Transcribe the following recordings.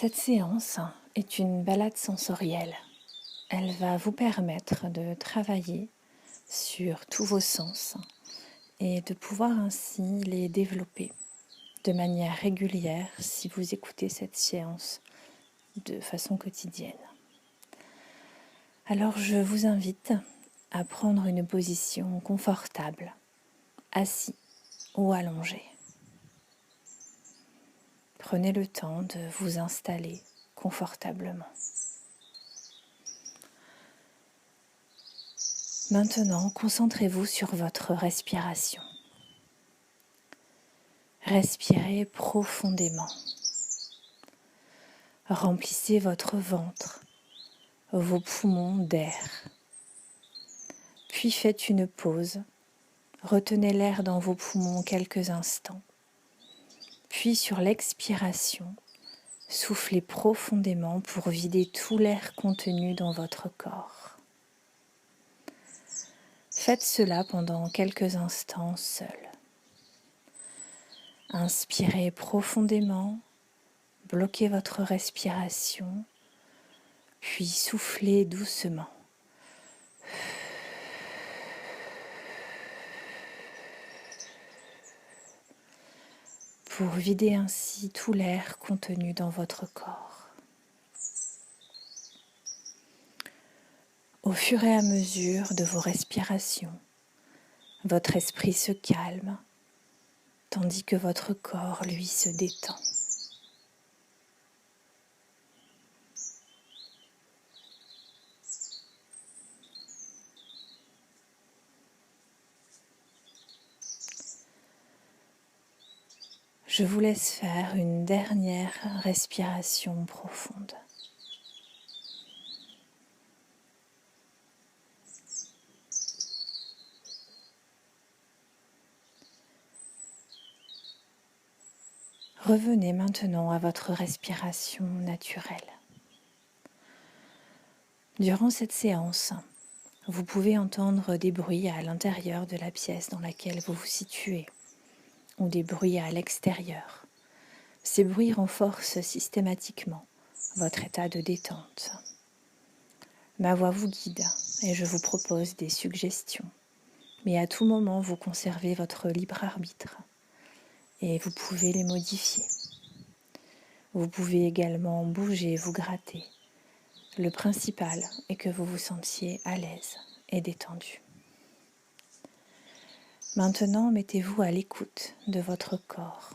Cette séance est une balade sensorielle. Elle va vous permettre de travailler sur tous vos sens et de pouvoir ainsi les développer de manière régulière si vous écoutez cette séance de façon quotidienne. Alors je vous invite à prendre une position confortable, assis ou allongé. Prenez le temps de vous installer confortablement. Maintenant, concentrez-vous sur votre respiration. Respirez profondément. Remplissez votre ventre, vos poumons d'air. Puis faites une pause. Retenez l'air dans vos poumons quelques instants. Puis sur l'expiration, soufflez profondément pour vider tout l'air contenu dans votre corps. Faites cela pendant quelques instants seul. Inspirez profondément, bloquez votre respiration, puis soufflez doucement. Pour vider ainsi tout l'air contenu dans votre corps. Au fur et à mesure de vos respirations, votre esprit se calme, tandis que votre corps, lui, se détend. Je vous laisse faire une dernière respiration profonde. Revenez maintenant à votre respiration naturelle. Durant cette séance, vous pouvez entendre des bruits à l'intérieur de la pièce dans laquelle vous vous situez, ou des bruits à l'extérieur. Ces bruits renforcent systématiquement votre état de détente. Ma voix vous guide et je vous propose des suggestions, mais à tout moment vous conservez votre libre arbitre et vous pouvez les modifier. Vous pouvez également bouger, vous gratter. Le principal est que vous vous sentiez à l'aise et détendu. Maintenant, mettez-vous à l'écoute de votre corps.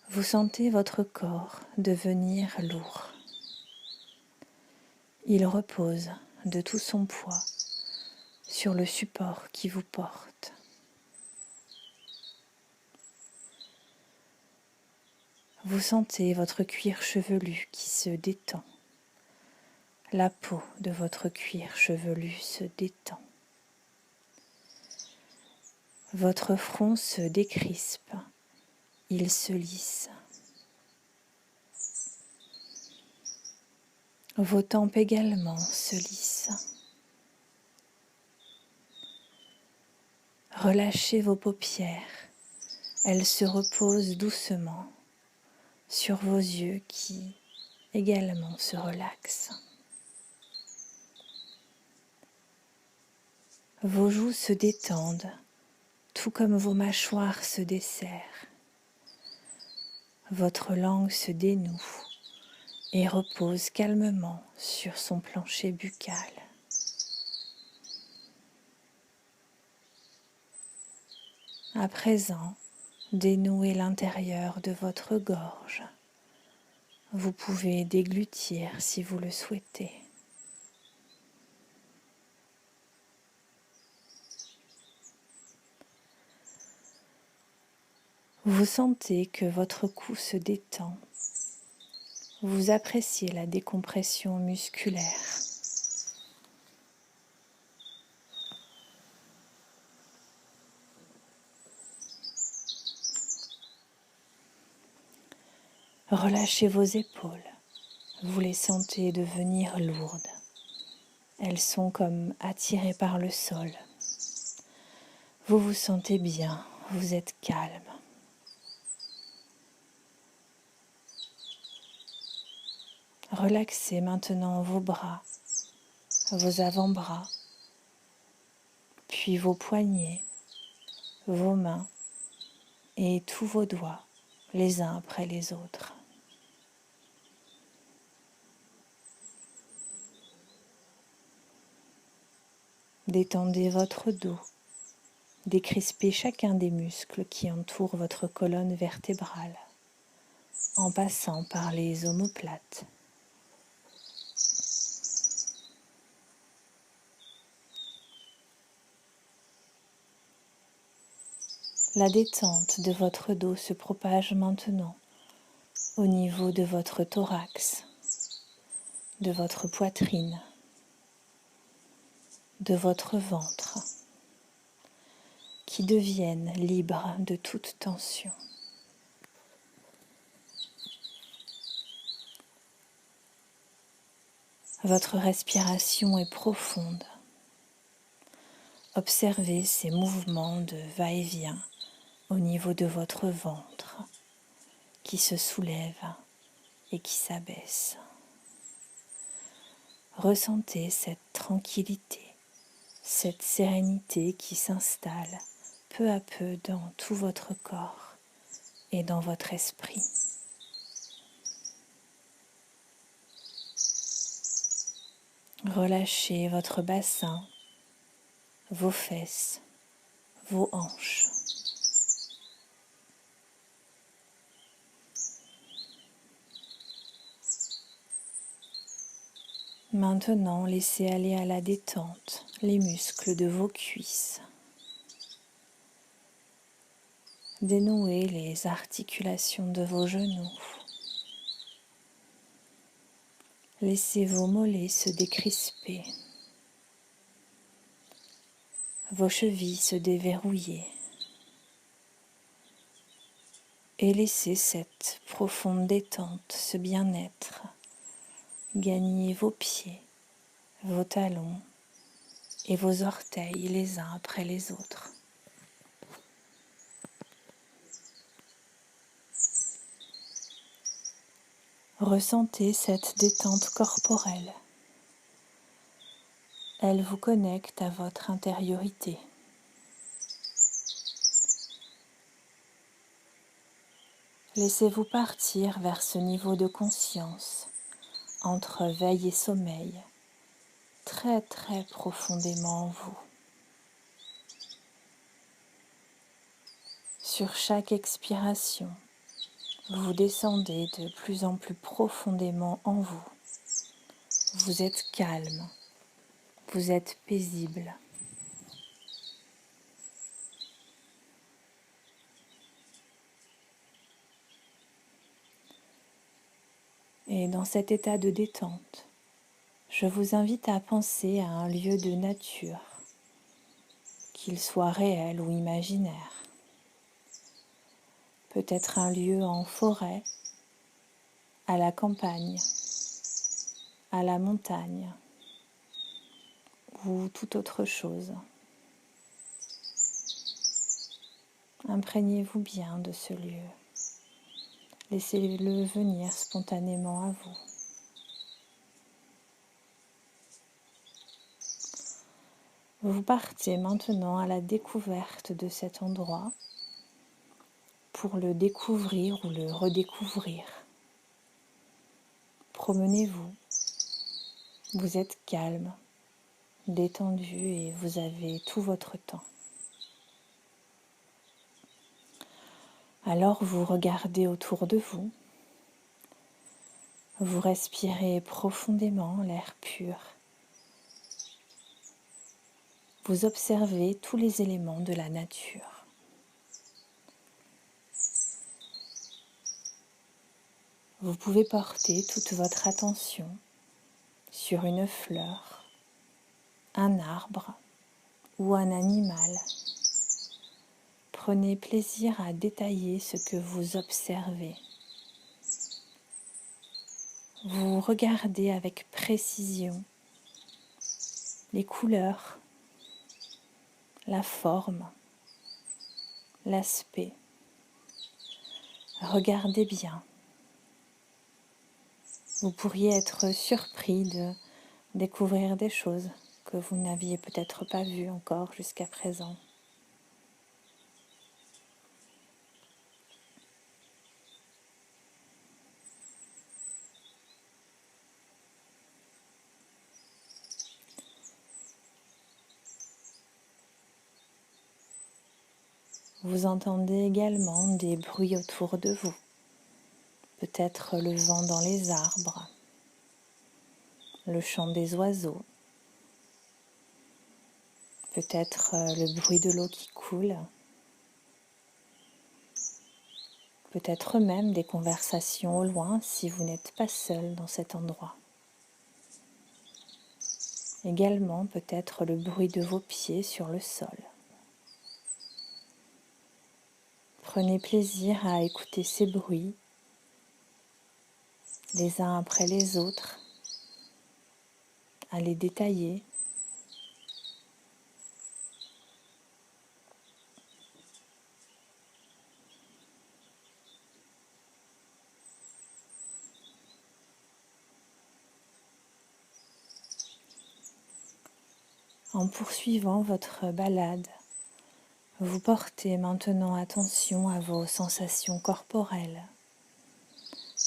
Vous sentez votre corps devenir lourd. Il repose de tout son poids sur le support qui vous porte. Vous sentez votre cuir chevelu qui se détend. La peau de votre cuir chevelu se détend. Votre front se décrispe, il se lisse. Vos tempes également se lissent. Relâchez vos paupières, elles se reposent doucement sur vos yeux qui également se relaxent. Vos joues se détendent, tout comme vos mâchoires se desserrent. Votre langue se dénoue et repose calmement sur son plancher buccal. À présent, dénouez l'intérieur de votre gorge. Vous pouvez déglutir si vous le souhaitez. Vous sentez que votre cou se détend. Vous appréciez la décompression musculaire. Relâchez vos épaules. Vous les sentez devenir lourdes. Elles sont comme attirées par le sol. Vous vous sentez bien, vous êtes calme. Relaxez maintenant vos bras, vos avant-bras, puis vos poignets, vos mains et tous vos doigts, les uns après les autres. Détendez votre dos, décrispez chacun des muscles qui entourent votre colonne vertébrale, en passant par les omoplates. La détente de votre dos se propage maintenant au niveau de votre thorax, de votre poitrine, de votre ventre, qui deviennent libres de toute tension. Votre respiration est profonde. Observez ces mouvements de va-et-vient au niveau de votre ventre qui se soulève et qui s'abaisse. Ressentez cette tranquillité, cette sérénité qui s'installe peu à peu dans tout votre corps et dans votre esprit. Relâchez votre bassin, vos fesses, vos hanches. Maintenant, laissez aller à la détente les muscles de vos cuisses. Dénouez les articulations de vos genoux. Laissez vos mollets se décrisper, vos chevilles se déverrouiller et laissez cette profonde détente, ce bien-être gagner vos pieds, vos talons et vos orteils les uns après les autres. Ressentez cette détente corporelle. Elle vous connecte à votre intériorité. Laissez-vous partir vers ce niveau de conscience entre veille et sommeil, très très profondément en vous. Sur chaque expiration, vous descendez de plus en plus profondément en vous. Vous êtes calme, vous êtes paisible. Et dans cet état de détente, je vous invite à penser à un lieu de nature, qu'il soit réel ou imaginaire. Peut-être un lieu en forêt, à la campagne, à la montagne ou toute autre chose. Imprégnez-vous bien de ce lieu. Laissez-le venir spontanément à vous. Vous partez maintenant à la découverte de cet endroit pour le découvrir ou le redécouvrir. Promenez-vous. Vous êtes calme, détendu et vous avez tout votre temps. Alors vous regardez autour de vous. Vous respirez profondément l'air pur. Vous observez tous les éléments de la nature. Vous pouvez porter toute votre attention sur une fleur, un arbre ou un animal. Prenez plaisir à détailler ce que vous observez. Vous regardez avec précision les couleurs, la forme, l'aspect. Regardez bien. Vous pourriez être surpris de découvrir des choses que vous n'aviez peut-être pas vues encore jusqu'à présent. Vous entendez également des bruits autour de vous, peut-être le vent dans les arbres, le chant des oiseaux, peut-être le bruit de l'eau qui coule, peut-être même des conversations au loin si vous n'êtes pas seul dans cet endroit. Également peut-être le bruit de vos pieds sur le sol. Prenez plaisir à écouter ces bruits, les uns après les autres, à les détailler. En poursuivant votre balade, vous portez maintenant attention à vos sensations corporelles,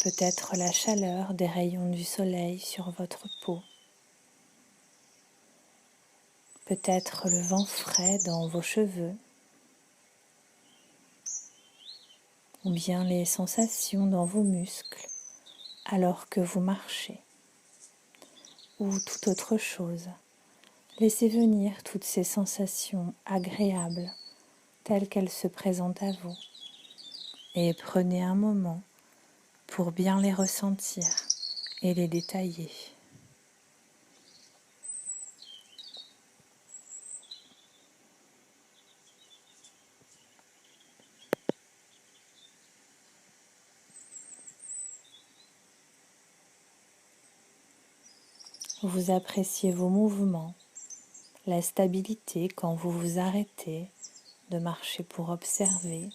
peut-être la chaleur des rayons du soleil sur votre peau, peut-être le vent frais dans vos cheveux, ou bien les sensations dans vos muscles alors que vous marchez, ou toute autre chose. Laissez venir toutes ces sensations agréables telles qu'elles se présentent à vous et prenez un moment pour bien les ressentir et les détailler. Vous appréciez vos mouvements, la stabilité quand vous vous arrêtez de marcher pour observer.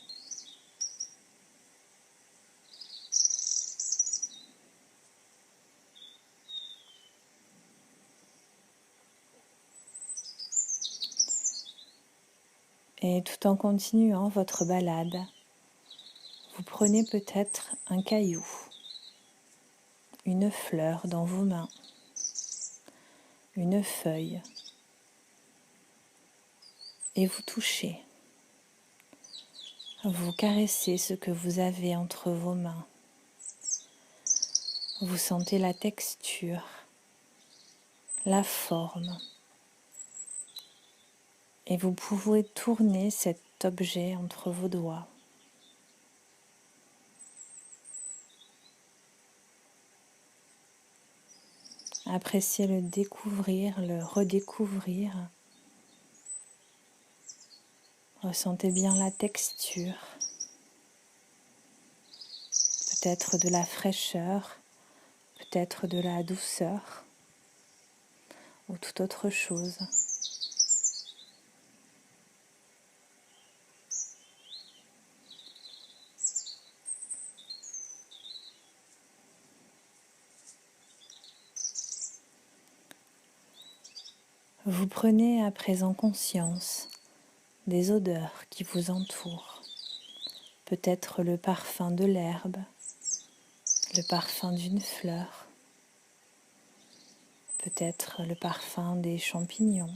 Et tout en continuant votre balade, vous prenez peut-être un caillou, une fleur dans vos mains, une feuille, et vous touchez. Vous caressez ce que vous avez entre vos mains. Vous sentez la texture, la forme. Et vous pouvez tourner cet objet entre vos doigts. Appréciez le découvrir, le redécouvrir. Ressentez bien la texture, peut-être de la fraîcheur, peut-être de la douceur ou toute autre chose. Vous prenez à présent conscience des odeurs qui vous entourent, peut-être le parfum de l'herbe, le parfum d'une fleur, peut-être le parfum des champignons,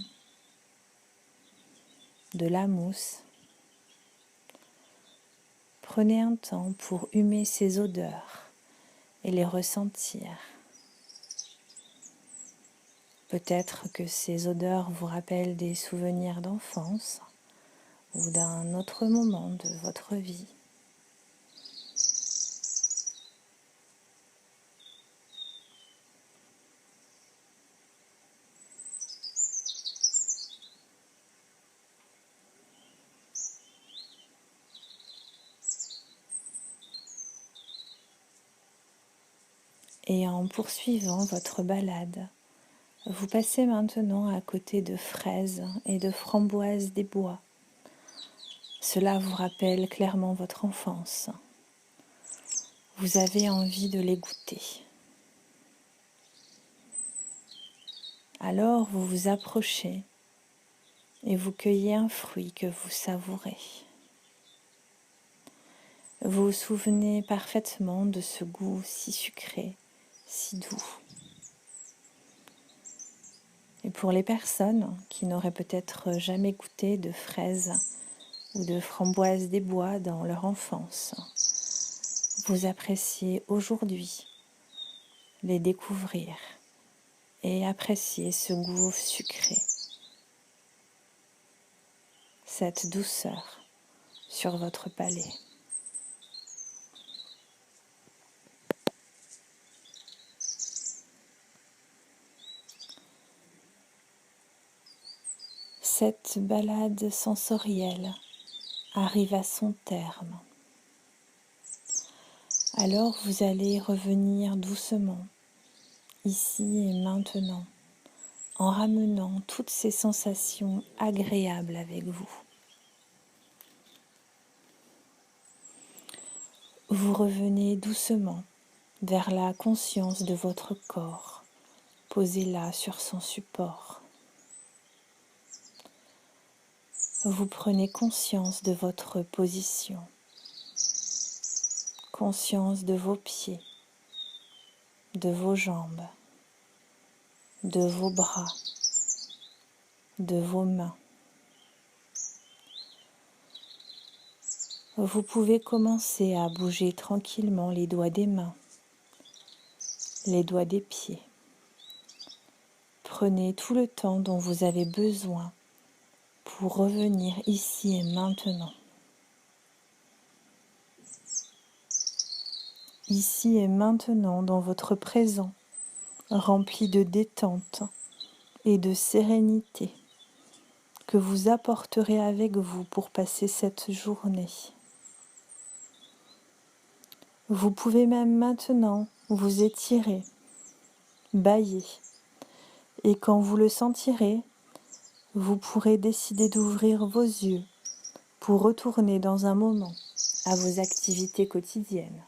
de la mousse. Prenez un temps pour humer ces odeurs et les ressentir. Peut-être que ces odeurs vous rappellent des souvenirs d'enfance ou d'un autre moment de votre vie. Et en poursuivant votre balade, vous passez maintenant à côté de fraises et de framboises des bois. Cela vous rappelle clairement votre enfance. Vous avez envie de les goûter. Alors vous vous approchez et vous cueillez un fruit que vous savourez. Vous vous souvenez parfaitement de ce goût si sucré, si doux. Et pour les personnes qui n'auraient peut-être jamais goûté de fraises ou de framboises des bois dans leur enfance, vous appréciez aujourd'hui les découvrir et apprécier ce goût sucré, cette douceur sur votre palais. Cette balade sensorielle arrive à son terme. Alors vous allez revenir doucement, ici et maintenant, en ramenant toutes ces sensations agréables avec vous. Vous revenez doucement vers la conscience de votre corps, posé là sur son support. Vous prenez conscience de votre position, conscience de vos pieds, de vos jambes, de vos bras, de vos mains. Vous pouvez commencer à bouger tranquillement les doigts des mains, les doigts des pieds. Prenez tout le temps dont vous avez besoin pour revenir ici et maintenant. Ici et maintenant dans votre présent, rempli de détente et de sérénité que vous apporterez avec vous pour passer cette journée. Vous pouvez même maintenant vous étirer, bâiller, et quand vous le sentirez, vous pourrez décider d'ouvrir vos yeux pour retourner dans un moment à vos activités quotidiennes.